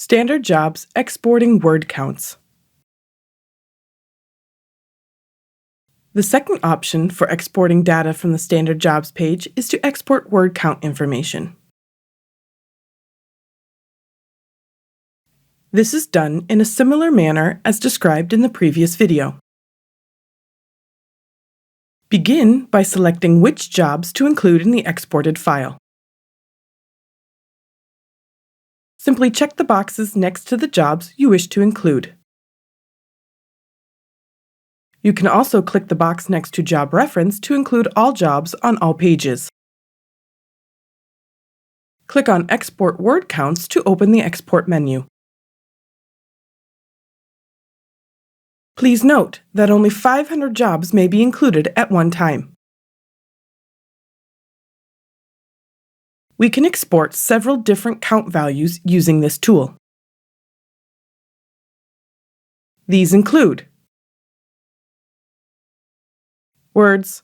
Standard jobs exporting word counts. The second option for exporting data from the standard jobs page is to export word count information. This is done in a similar manner as described in the previous video. Begin by selecting which jobs to include in the exported file. Simply check the boxes next to the jobs you wish to include. You can also click the box next to Job Reference to include all jobs on all pages. Click on Export Word Counts to open the Export menu. Please note that only 500 jobs may be included at one time. We can export several different count values using this tool. These include words,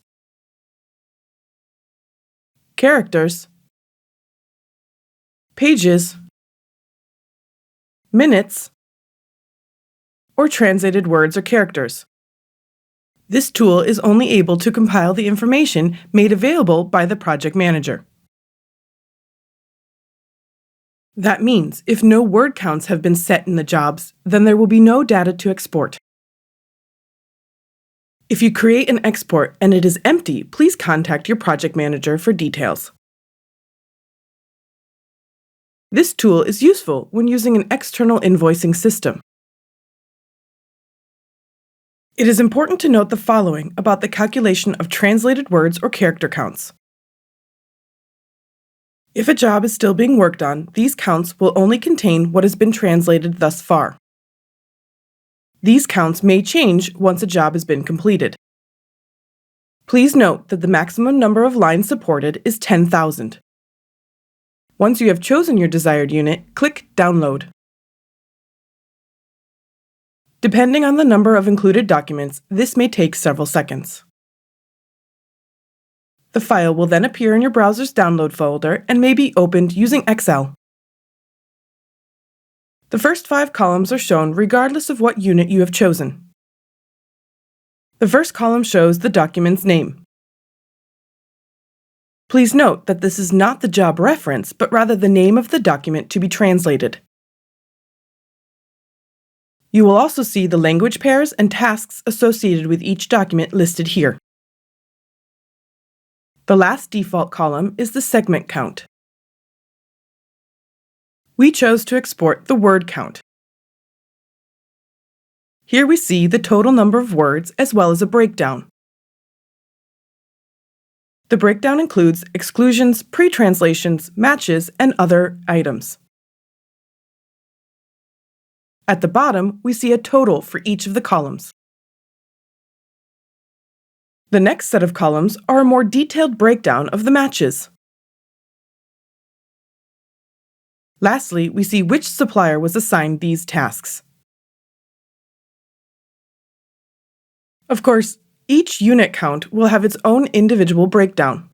characters, pages, minutes, or translated words or characters. This tool is only able to compile the information made available by the project manager. That means if no word counts have been set in the jobs, then there will be no data to export. If you create an export and it is empty, please contact your project manager for details. This tool is useful when using an external invoicing system. It is important to note the following about the calculation of translated words or character counts. If a job is still being worked on, these counts will only contain what has been translated thus far. These counts may change once a job has been completed. Please note that the maximum number of lines supported is 10,000. Once you have chosen your desired unit, click Download. Depending on the number of included documents, this may take several seconds. The file will then appear in your browser's download folder and may be opened using Excel. The first 5 columns are shown regardless of what unit you have chosen. The first column shows the document's name. Please note that this is not the job reference, but rather the name of the document to be translated. You will also see the language pairs and tasks associated with each document listed here. The last default column is the segment count. We chose to export the word count. Here we see the total number of words as well as a breakdown. The breakdown includes exclusions, pre-translations, matches, and other items. At the bottom, we see a total for each of the columns. The next set of columns are a more detailed breakdown of the matches. Lastly, we see which supplier was assigned these tasks. Of course, each unit count will have its own individual breakdown.